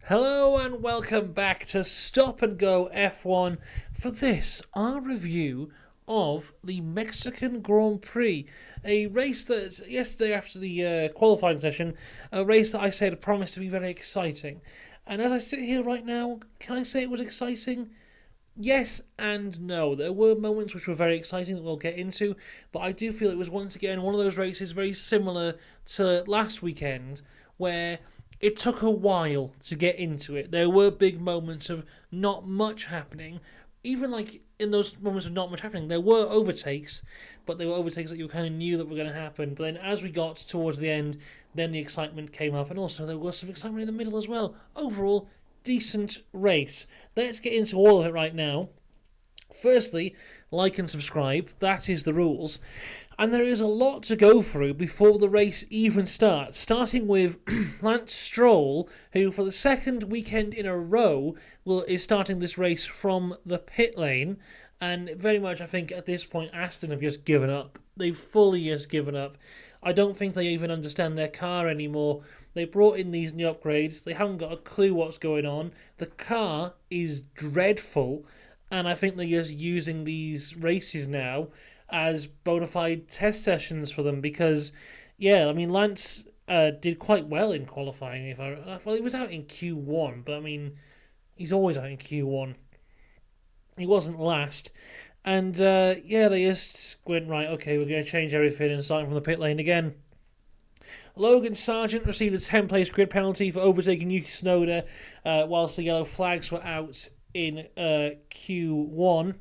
Hello and welcome back to Stop and Go F1 for this, our review of the Mexican Grand Prix. A race that yesterday after the qualifying session, a race that I said promised to be very exciting. And as I sit here right now, can I say it was exciting? Yes and no. There were moments which were very exciting that we'll get into, but I do feel it was once again one of those races very similar to last weekend where it took a while to get into it. There were big moments of not much happening. Even like in those moments of not much happening, there were overtakes, but they were overtakes that you kind of knew that were going to happen. But then as we got towards the end, then the excitement came up, and also there was some excitement in the middle as well. Overall, decent race. Let's get into all of it right now. Firstly, like and subscribe. That is the rules. And there is a lot to go through before the race even starts, starting with Lance Stroll, who for the second weekend in a row is starting this race from the pit lane. And very much, I think, at this point, Aston have just given up. They've fully just given up. I don't think they even understand their car anymore. They brought in these new upgrades. They haven't got a clue what's going on. The car is dreadful. And I think they're just using these races now as bona fide test sessions for them because, yeah, I mean, Lance did quite well in qualifying. Well, he was out in Q1, but I mean, he's always out in Q1. He wasn't last. And, yeah, they just went, right, okay, we're going to change everything and starting from the pit lane again. Logan Sargent received a 10-place grid penalty for overtaking Yuki Tsunoda whilst the yellow flags were out in Q1.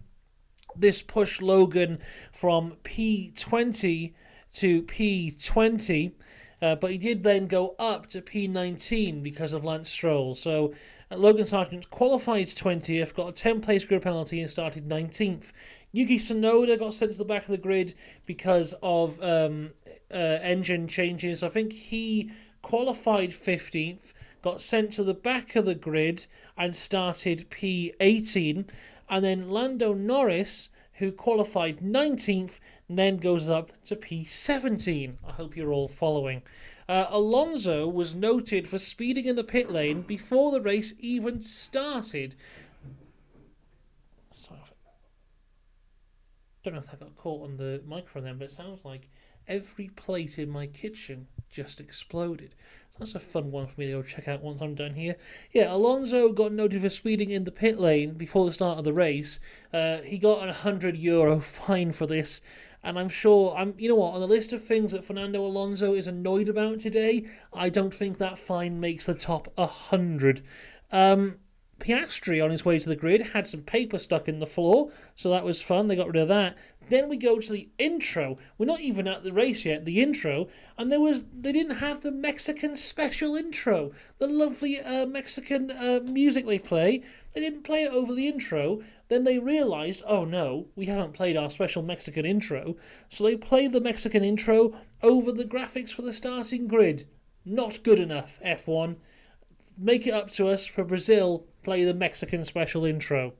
This pushed Logan from P20 to P20, but he did then go up to P19 because of Lance Stroll. So Logan Sargent qualified 20th, got a 10-place grid penalty and started 19th. Yuki Tsunoda got sent to the back of the grid because of engine changes. I think he qualified 15th, got sent to the back of the grid and started P18. And then Lando Norris, who qualified 19th, then goes up to P17. I hope you're all following. Alonso was noted for speeding in the pit lane before the race even started. Sorry, don't know if that got caught on the microphone then, but it sounds like every plate in my kitchen just exploded. So that's a fun one for me to go check out once I'm done here. Yeah, Alonso got noted for speeding in the pit lane before the start of the race. He got a €100 fine for this. And I'm sure, you know what, on the list of things that Fernando Alonso is annoyed about today, I don't think that fine makes the top 100. Piastri, on his way to the grid, had some paper stuck in the floor, so that was fun. They got rid of that. Then we go to the intro. We're not even at the race yet, the intro, and they didn't have the Mexican special intro. The lovely Mexican music they play. They didn't play it over the intro. Then they realised, oh no, we haven't played our special Mexican intro. So they played the Mexican intro over the graphics for the starting grid. Not good enough, F1. Make it up to us for Brazil. Play the Mexican special intro.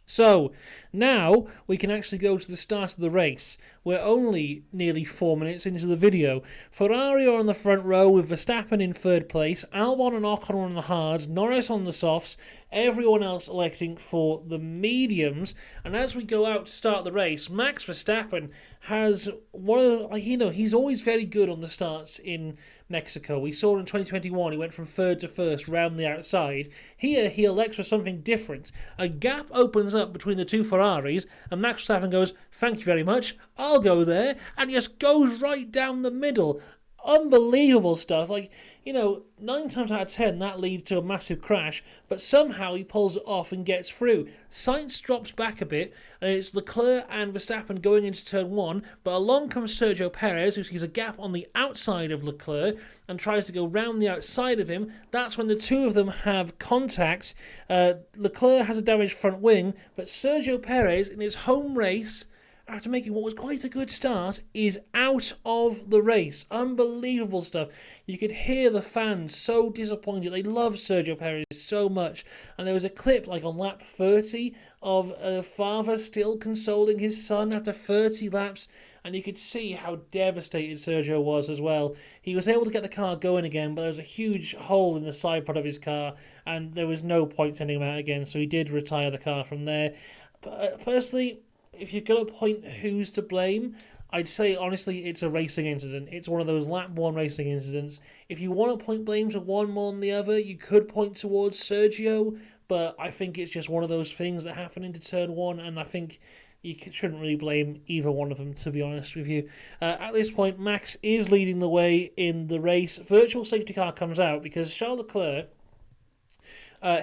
So, now we can actually go to the start of the race. We're only nearly 4 minutes into the video. Ferrari are on the front row with Verstappen in third place, Albon and Ocon on the hards, Norris on the softs, everyone else electing for the mediums. And as we go out to start the race, Max Verstappen has he's always very good on the starts in Mexico. We saw in 2021 he went from third to first round the outside. Here he elects for something different. A gap opens up between the two Ferraris and Max Verstappen goes, thank you very much, I'll go there, and just goes right down the middle. Unbelievable stuff. 9 times out of 10 that leads to a massive crash, but somehow he pulls it off and gets through. Sainz drops back a bit, and it's Leclerc and Verstappen going into turn 1, but along comes Sergio Perez, who sees a gap on the outside of Leclerc and tries to go round the outside of him. That's when the two of them have contact. Leclerc has a damaged front wing, but Sergio Perez, in his home race, after making what was quite a good start, is out of the race. Unbelievable stuff. You could hear the fans so disappointed. They love Sergio Perez so much. And there was a clip like on lap 30 of a father still consoling his son after 30 laps. And you could see how devastated Sergio was as well. He was able to get the car going again, but there was a huge hole in the side pod of his car, and there was no point sending him out again, so he did retire the car from there. But personally, if you're going to point who's to blame, I'd say, honestly, it's a racing incident. It's one of those lap 1 racing incidents. If you want to point blame to one more than the other, you could point towards Sergio, but I think it's just one of those things that happen into turn 1, and I think you shouldn't really blame either one of them, to be honest with you. At this point, Max is leading the way in the race. Virtual safety car comes out because Charles Leclerc,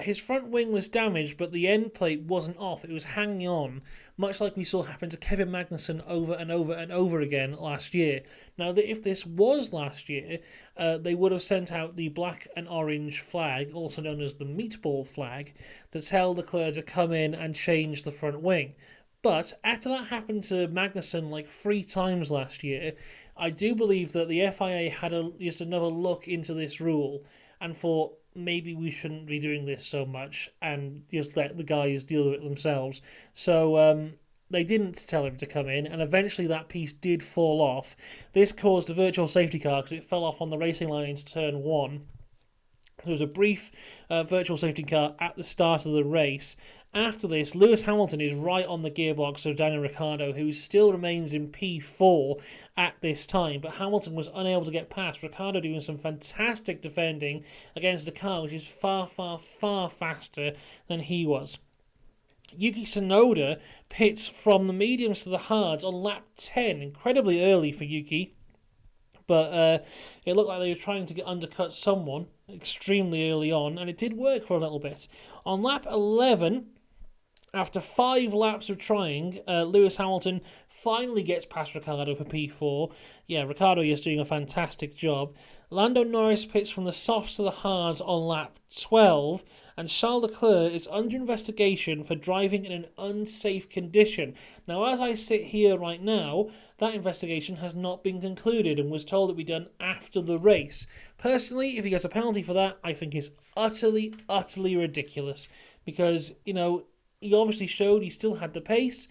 his front wing was damaged, but the end plate wasn't off. It was hanging on, much like we saw happen to Kevin Magnussen over and over and over again last year. Now, if this was last year, they would have sent out the black and orange flag, also known as the meatball flag, to tell Leclerc to come in and change the front wing. But after that happened to Magnussen like 3 times last year, I do believe that the FIA had just another look into this rule and thought maybe we shouldn't be doing this so much and just let the guys deal with it themselves. So they didn't tell him to come in, and eventually that piece did fall off. This caused a virtual safety car because it fell off on the racing line into turn 1. There was a brief virtual safety car at the start of the race. After this, Lewis Hamilton is right on the gearbox of Daniel Ricciardo, who still remains in P4 at this time, but Hamilton was unable to get past. Ricciardo doing some fantastic defending against a car which is far, far, far faster than he was. Yuki Tsunoda pits from the mediums to the hards on lap 10, incredibly early for Yuki, but it looked like they were trying to undercut someone extremely early on, and it did work for a little bit. On lap 11, after 5 laps of trying, Lewis Hamilton finally gets past Ricciardo for P4. Yeah, Ricciardo is doing a fantastic job. Lando Norris pits from the softs to the hards on lap 12, and Charles Leclerc is under investigation for driving in an unsafe condition. Now, as I sit here right now, that investigation has not been concluded and was told to be done after the race. Personally, if he gets a penalty for that, I think it's utterly, utterly ridiculous because, he obviously showed he still had the pace.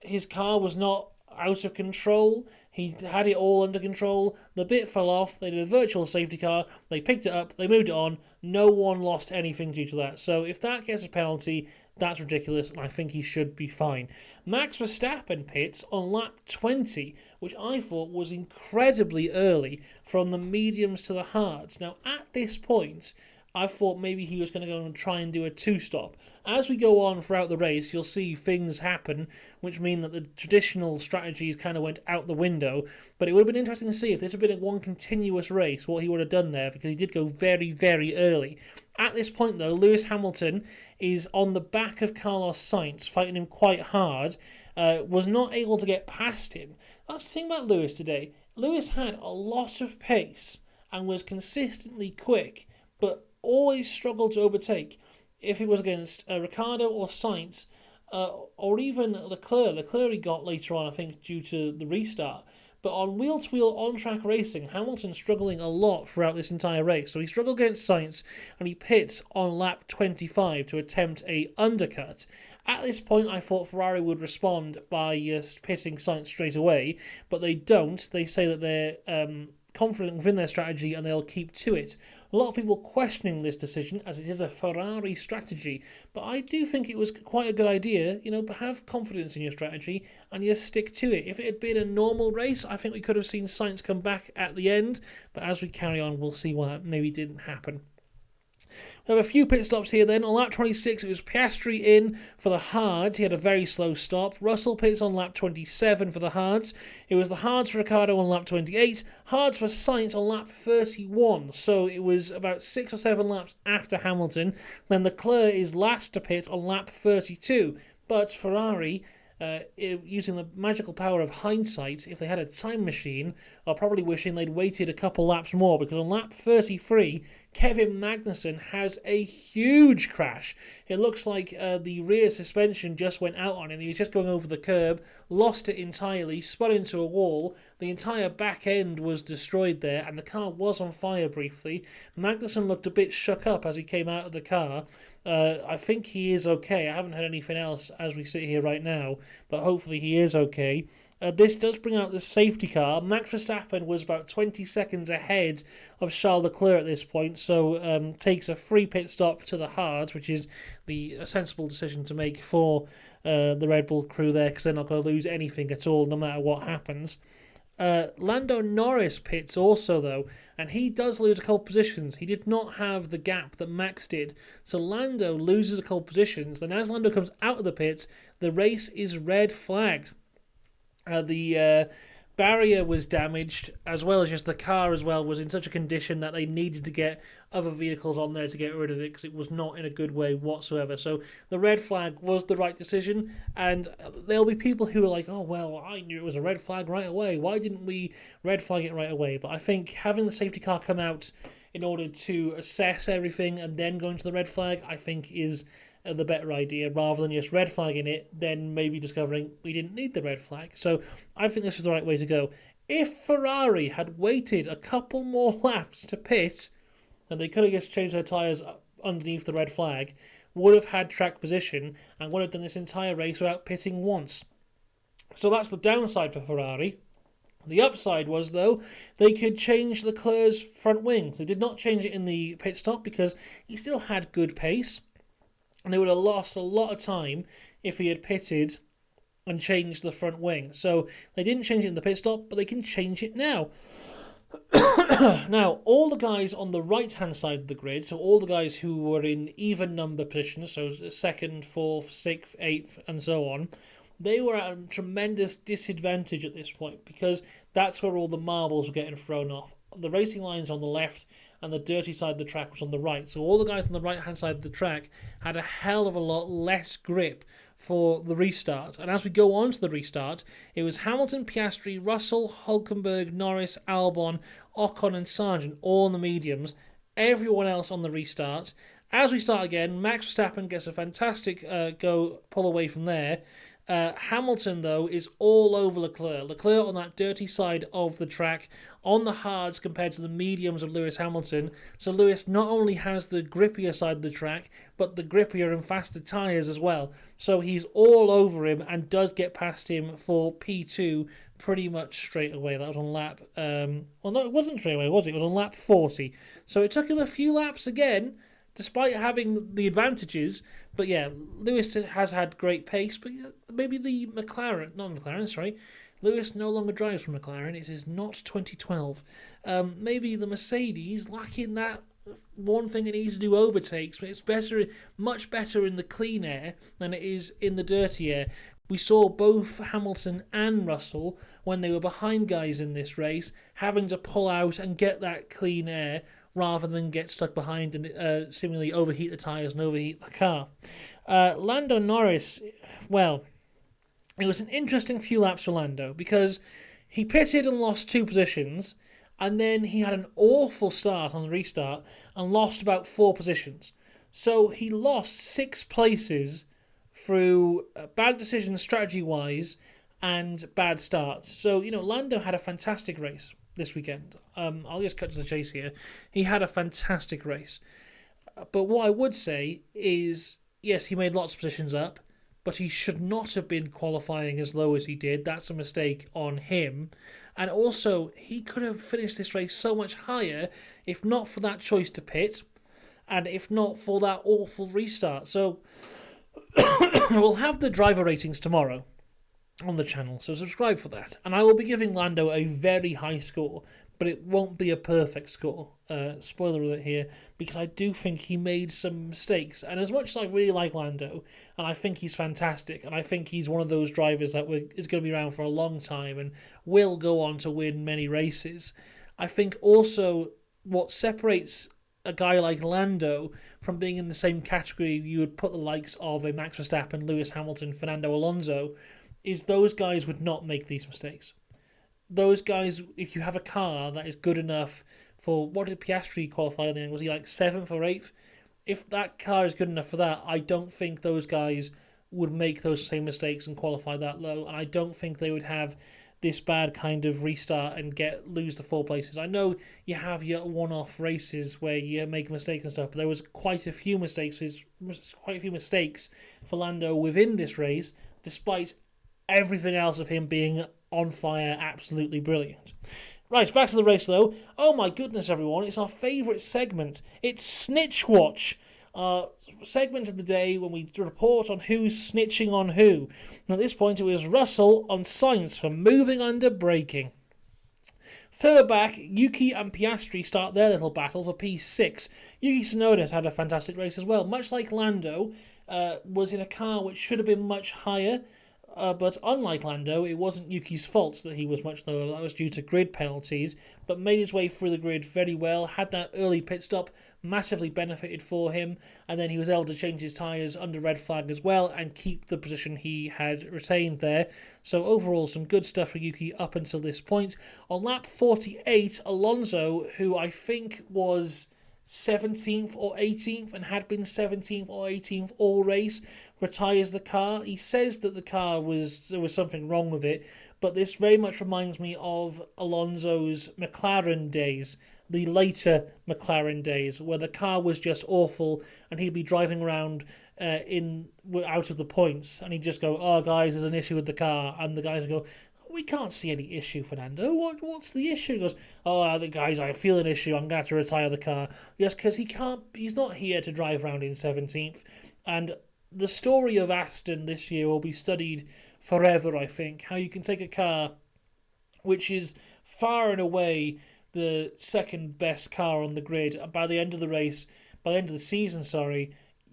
His car was not out of control. He had it all under control. The bit fell off. They did a virtual safety car. They picked it up. They moved it on. No one lost anything due to that. So if that gets a penalty, that's ridiculous, and I think he should be fine. Max Verstappen pits on lap 20, which I thought was incredibly early from the mediums to the hards. Now, at this point, I thought maybe he was going to go and try and do a 2-stop. As we go on throughout the race, you'll see things happen, which mean that the traditional strategies kind of went out the window. But it would have been interesting to see if this had been a one continuous race, what he would have done there, because he did go very, very early. At this point, though, Lewis Hamilton is on the back of Carlos Sainz, fighting him quite hard, was not able to get past him. That's the thing about Lewis today. Lewis had a lot of pace and was consistently quick, but always struggled to overtake. If it was against Ricciardo or Sainz, or even Leclerc he got later on, I think, due to the restart. But on wheel-to-wheel on-track racing, Hamilton's struggling a lot throughout this entire race. So he struggled against Sainz, and he pits on lap 25 to attempt a undercut. At this point, I thought Ferrari would respond by pitting Sainz straight away, but they don't. They say that they're confident within their strategy and they'll keep to it. A lot of people questioning this decision as it is a Ferrari strategy, but I do think it was quite a good idea, have confidence in your strategy and you stick to it. If it had been a normal race, I think we could have seen Sainz come back at the end, but as we carry on, we'll see why that maybe didn't happen. We have a few pit stops here then. On lap 26, it was Piastri in for the hards. He had a very slow stop. Russell pits on lap 27 for the hards. It was the hards for Ricciardo on lap 28. Hards for Sainz on lap 31. So it was about 6 or 7 laps after Hamilton. Then Leclerc is last to pit on lap 32. But Ferrari, using the magical power of hindsight, if they had a time machine, are probably wishing they'd waited a couple laps more, because on lap 33, Kevin Magnussen has a huge crash. It looks like the rear suspension just went out on him. He was just going over the curb, lost it entirely, spun into a wall. The entire back end was destroyed there, and the car was on fire briefly. Magnussen looked a bit shook up as he came out of the car. I think he is okay. I haven't heard anything else as we sit here right now, but hopefully he is okay. This does bring out the safety car. Max Verstappen was about 20 seconds ahead of Charles Leclerc at this point, so takes a free pit stop to the hards, which is a sensible decision to make for the Red Bull crew there, because they're not going to lose anything at all, no matter what happens. Lando Norris pits also, though, and he does lose a couple positions. He did not have the gap that Max did, so Lando loses a couple positions. Then as Lando comes out of the pits, the race is red flagged. The barrier was damaged, as well as just the car as well was in such a condition that they needed to get other vehicles on there to get rid of it, because it was not in a good way whatsoever. So the red flag was the right decision, and there'll be people who are like, oh well, I knew it was a red flag right away, why didn't we red flag it right away? But I think having the safety car come out in order to assess everything and then going to the red flag, I think is the better idea, rather than just red flagging it, then maybe discovering we didn't need the red flag. So I think this was the right way to go. If Ferrari had waited a couple more laps to pit, and they could have just changed their tyres underneath the red flag, would have had track position and would have done this entire race without pitting once. So that's the downside for Ferrari. The upside was, though, they could change Leclerc's front wings. They did not change it in the pit stop because he still had good pace, and they would have lost a lot of time if he had pitted and changed the front wing. So they didn't change it in the pit stop, but they can change it now. Now, all the guys on the right-hand side of the grid, so all the guys who were in even number positions, so 2nd, 4th, 6th, 8th, and so on, they were at a tremendous disadvantage at this point, because that's where all the marbles were getting thrown off. The racing line's on the left, and the dirty side of the track was on the right. So all the guys on the right-hand side of the track had a hell of a lot less grip for the restart. And as we go on to the restart, it was Hamilton, Piastri, Russell, Hülkenberg, Norris, Albon, Ocon and Sargent, all in the mediums. Everyone else on the restart. As we start again, Max Verstappen gets a fantastic pull away from there. Hamilton, though, is all over Leclerc. Leclerc on that dirty side of the track, on the hards compared to the mediums of Lewis Hamilton. So Lewis not only has the grippier side of the track, but the grippier and faster tyres as well. So he's all over him and does get past him for P2 pretty much straight away. That was on lap... well, no, it wasn't straight away, was it? It was on lap 40. So it took him a few laps again, despite having the advantages. But yeah, Lewis has had great pace, but maybe the Lewis no longer drives for McLaren. It is not 2012. Maybe the Mercedes lacking that one thing it needs to do overtakes, but it's much better in the clean air than it is in the dirty air. We saw both Hamilton and Russell, when they were behind guys in this race, having to pull out and get that clean air rather than get stuck behind and seemingly overheat the tyres and overheat the car. Lando Norris, well, it was an interesting few laps for Lando, because he pitted and lost 2 positions, and then he had an awful start on the restart and lost about 4 positions. So he lost 6 places through bad decisions strategy-wise and bad starts. So, Lando had a fantastic race this weekend. I'll just cut to the chase here. He had a fantastic race. But what I would say is, yes, he made lots of positions up, but he should not have been qualifying as low as he did. That's a mistake on him. And also, he could have finished this race so much higher if not for that choice to pit, and if not for that awful restart. So, we'll have the driver ratings tomorrow on the channel, so subscribe for that. And I will be giving Lando a very high score, but it won't be a perfect score. Spoiler alert here, because I do think he made some mistakes. And as much as I really like Lando, and I think he's fantastic, and I think he's one of those drivers that is going to be around for a long time and will go on to win many races, I think also what separates a guy like Lando from being in the same category you would put the likes of a Max Verstappen, Lewis Hamilton, Fernando Alonso, is those guys would not make these mistakes. Those guys, if you have a car that is good enough for, what did Piastri qualify in the end? Was he like 7th or 8th? If that car is good enough for that, I don't think those guys would make those same mistakes and qualify that low, and I don't think they would have this bad kind of restart and lose the 4 places. I know you have your one-off races where you make mistakes and stuff, but there was quite a few mistakes for Lando within this race, despite everything else of him being on fire, absolutely brilliant. Right, back to the race though. Oh my goodness, everyone, it's our favourite segment. It's Snitch Watch. Our segment of the day when we report on who's snitching on who. And at this point, it was Russell on Sainz for moving under braking. Further back, Yuki and Piastri start their little battle for P6. Yuki Tsunoda has had a fantastic race as well. Much like Lando, was in a car which should have been much higher, but unlike Lando, it wasn't Yuki's fault that he was much lower. That was due to grid penalties, but made his way through the grid very well, had that early pit stop, massively benefited for him, and then he was able to change his tyres under red flag as well and keep the position he had retained there. So overall, some good stuff for Yuki up until this point. On lap 48, Alonso, who I think was 17th or 18th and had been 17th or 18th all race, retires the car. He says that there was something wrong with it, but this very much reminds me of Alonso's McLaren days, the later McLaren days, where the car was just awful and he'd be driving around out of the points and he'd just go, "Oh guys, there's an issue with the car," and the guys would go, "We can't see any issue, Fernando. What's the issue?" He goes, "Oh, the guys, I feel an issue. I'm going to have to retire the car." Yes, because he's not here to drive around in 17th. And the story of Aston this year will be studied forever, I think. How you can take a car which is far and away the second best car on the grid, and by the end of the season,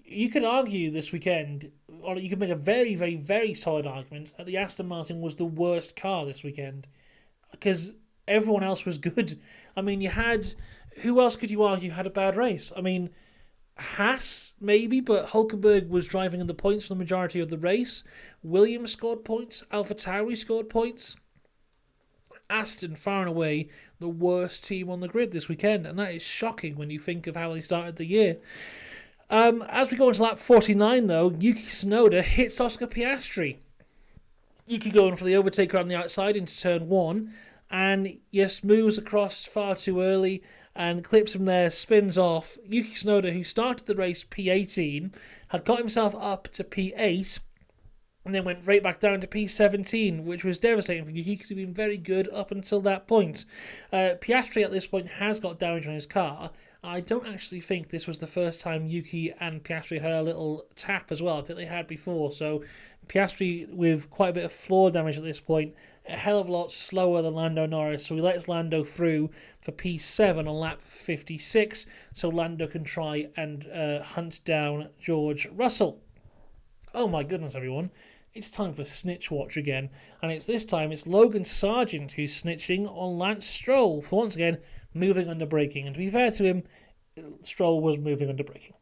you could argue this weekend, or you could make a very, very, very solid argument that the Aston Martin was the worst car this weekend because everyone else was good. I mean, who else could you argue had a bad race? I mean, Haas, maybe, but Hulkenberg was driving in the points for the majority of the race. Williams scored points. AlphaTauri scored points. Aston, far and away, the worst team on the grid this weekend, and that is shocking when you think of how they started the year. As we go into lap 49, though, Yuki Tsunoda hits Oscar Piastri. Yuki going for the overtake around the outside into turn 1, and moves across far too early and clips him there, spins off. Yuki Tsunoda, who started the race P18, had got himself up to P8, and then went right back down to P17, which was devastating for Yuki because he'd been very good up until that point. Piastri at this point has got damage on his car. I don't actually think this was the first time Yuki and Piastri had a little tap as well. I think they had before. So Piastri with quite a bit of floor damage at this point, a hell of a lot slower than Lando Norris. So he lets Lando through for P7 on lap 56, so Lando can try and hunt down George Russell. Oh my goodness, everyone. It's time for Snitch Watch again, and this time it's Logan Sargent who's snitching on Lance Stroll for once again moving under braking. And to be fair to him, Stroll was moving under braking.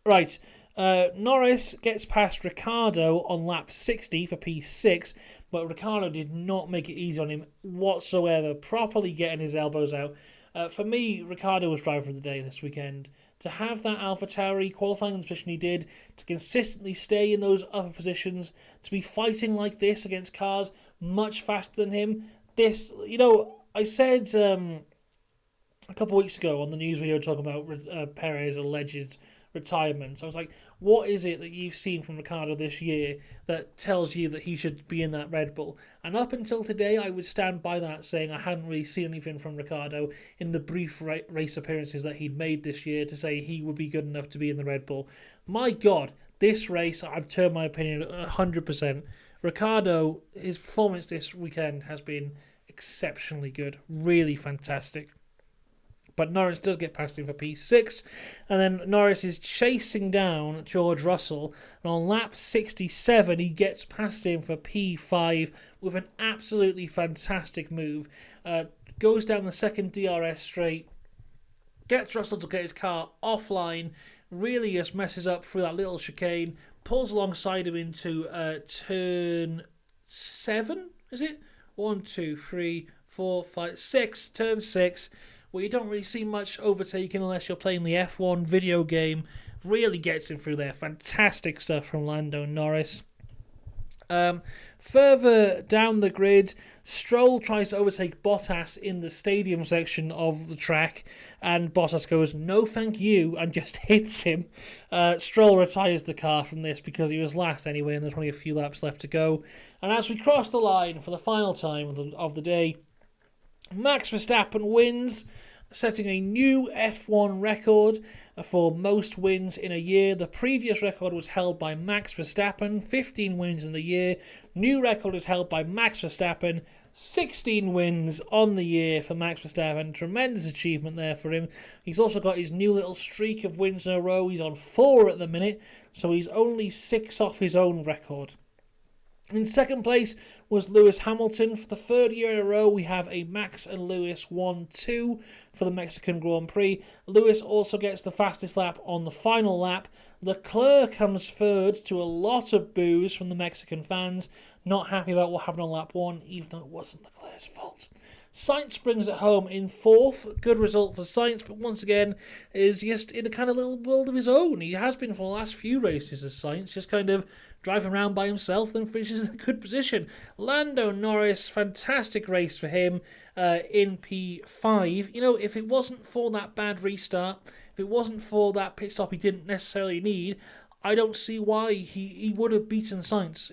Right, Norris gets past Ricciardo on lap 60 for P6, but Ricciardo did not make it easy on him whatsoever, properly getting his elbows out. For me, Ricciardo was driver of the day this weekend. To have that AlphaTauri qualifying in the position he did, to consistently stay in those upper positions, to be fighting like this against cars much faster than him. I said a couple of weeks ago on the news video talking about Perez alleged retirement. I was like, what is it that you've seen from Ricciardo this year that tells you that he should be in that Red Bull? And up until today, I would stand by that, saying I hadn't really seen anything from Ricciardo in the brief race appearances that he'd made this year to say he would be good enough to be in the Red Bull. My God, this race, I've turned my opinion 100%. Ricciardo, his performance this weekend has been exceptionally good, really fantastic. But Norris does get past him for P6, and then Norris is chasing down George Russell, and on lap 67 he gets past him for P5 with an absolutely fantastic move. Goes down the second DRS straight, gets Russell to get his car offline, really just messes up through that little chicane, pulls alongside him into turn 7, is it? 1, 2, 3, 4, 5, 6, turn 6, where you don't really see much overtaking unless you're playing the F1 video game, really gets him through there. Fantastic stuff from Lando Norris. Further down the grid, Stroll tries to overtake Bottas in the stadium section of the track, and Bottas goes, "No thank you," and just hits him. Stroll retires the car from this because he was last anyway, and there's only a few laps left to go. And as we cross the line for the final time of the day, Max Verstappen wins, setting a new F1 record for most wins in a year. The previous record was held by Max Verstappen, 15 wins in the year. New record is held by Max Verstappen, 16 wins on the year for Max Verstappen. Tremendous achievement there for him. He's also got his new little streak of wins in a row. He's on 4 at the minute, so he's only 6 off his own record. In second place was Lewis Hamilton. For the third year in a row, we have a Max and Lewis 1-2 for the Mexican Grand Prix. Lewis also gets the fastest lap on the final lap. Leclerc comes third to a lot of boos from the Mexican fans. Not happy about what happened on lap 1, even though it wasn't Leclerc's fault. Sainz brings it home in 4th. Good result for Sainz, but once again is just in a kind of little world of his own. He has been for the last few races as Sainz, just kind of driving around by himself, then finishes in a good position. Lando Norris, fantastic race for him in P5. You know, if it wasn't for that bad restart, if it wasn't for that pit stop he didn't necessarily need, I don't see why he would have beaten Sainz.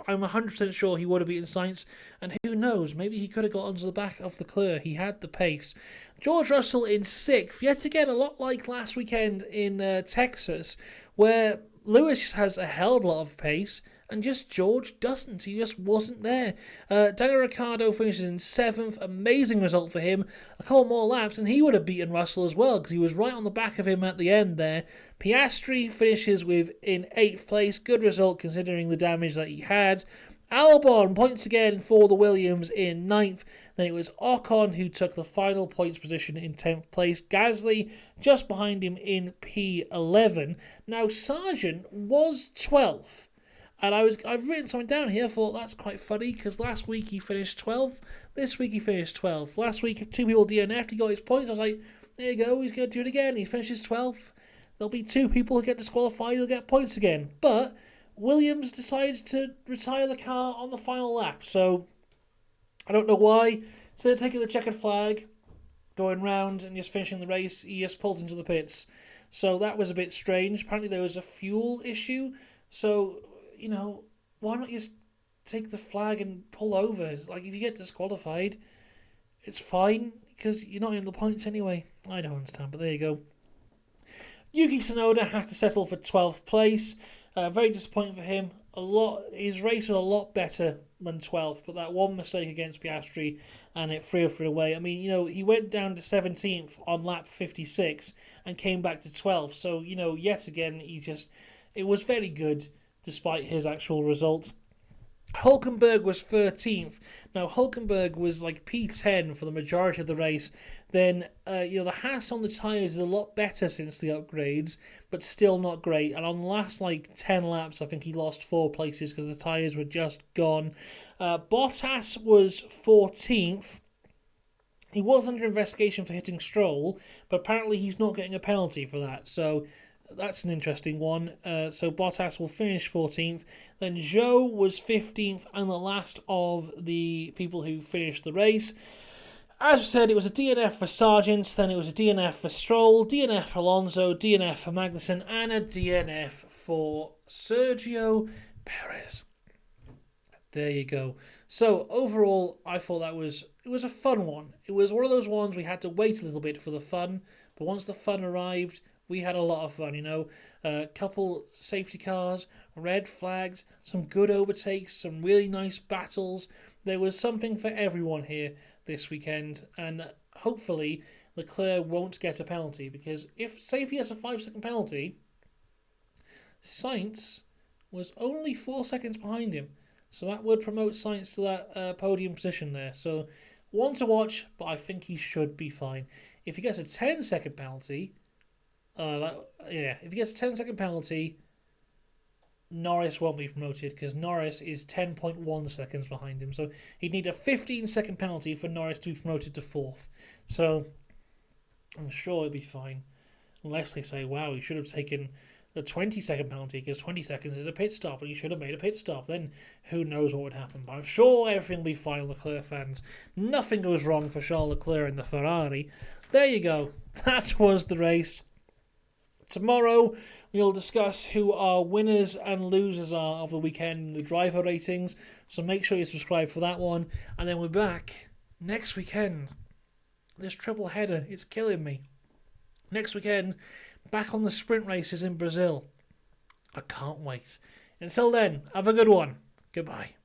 I'm 100% sure he would have beaten Sainz, and who knows, maybe he could have got onto the back of Leclerc. He had the pace. George Russell in 6th, yet again a lot like last weekend in Texas, where Lewis has a hell of a lot of pace, and just George doesn't. He just wasn't there. Daniel Ricciardo finishes in 7th. Amazing result for him. A couple more laps, and he would have beaten Russell as well, because he was right on the back of him at the end there. Piastri finishes in 8th place. Good result considering the damage that he had. Albon points again for the Williams in 9th. Then it was Ocon who took the final points position in 10th place. Gasly just behind him in P11. Now, Sargent was 12th. And I've written something down here. I thought that's quite funny because last week he finished 12th. This week he finished 12th. Last week, 2 people DNF'd. He got his points. I was like, there you go. He's going to do it again. He finishes 12th. There'll be 2 people who get disqualified. He'll get points again. But Williams decided to retire the car on the final lap. So I don't know why. Instead of taking the checkered flag, going round and just finishing the race, he just pulls into the pits. So that was a bit strange. Apparently there was a fuel issue. So, you know, why not just take the flag and pull over? Like, if you get disqualified, it's fine, because you're not in the points anyway. I don't understand, but there you go. Yuki Tsunoda has to settle for 12th place. Very disappointing for him. His race was a lot better than 12th, but that one mistake against Piastri and it threw away. I mean, you know, he went down to 17th on lap 56 and came back to 12th. So, you know, yet again, it was very good despite his actual result. Hülkenberg was 13th. Now, Hülkenberg was like P10 for the majority of the race. Then, the Haas on the tyres is a lot better since the upgrades, but still not great. And on the last 10 laps, I think he lost 4 places because the tyres were just gone. Bottas was 14th. He was under investigation for hitting Stroll, but apparently he's not getting a penalty for that. So that's an interesting one. So Bottas will finish 14th. Then Zhou was 15th and the last of the people who finished the race. As I said, it was a DNF for Sargent, then it was a DNF for Stroll, DNF for Alonso, DNF for Magnussen, and a DNF for Sergio Perez. There you go. So overall, I thought it was a fun one. It was one of those ones we had to wait a little bit for the fun, but once the fun arrived, we had a lot of fun, a couple safety cars, red flags, some good overtakes, some really nice battles. There was something for everyone here this weekend, and hopefully Leclerc won't get a penalty, because if he has a 5-second penalty, Sainz was only 4 seconds behind him, so that would promote Sainz to that podium position there. So one to watch, but I think he should be fine. If he gets a 10-second penalty, if he gets a 10-second penalty, Norris won't be promoted because Norris is 10.1 seconds behind him. So he'd need a 15-second penalty for Norris to be promoted to 4th. So I'm sure it'll be fine. Unless they say, wow, you should have taken a 20-second penalty because 20 seconds is a pit stop and you should have made a pit stop. Then who knows what would happen. But I'm sure everything will be fine, Leclerc fans. Nothing goes wrong for Charles Leclerc in the Ferrari. There you go. That was the race. Tomorrow we'll discuss who our winners and losers are of the weekend, the driver ratings. So make sure you subscribe for that one. And then we're back next weekend. This triple header, it's killing me. Next weekend, back on the sprint races in Brazil. I can't wait. Until then, have a good one. Goodbye.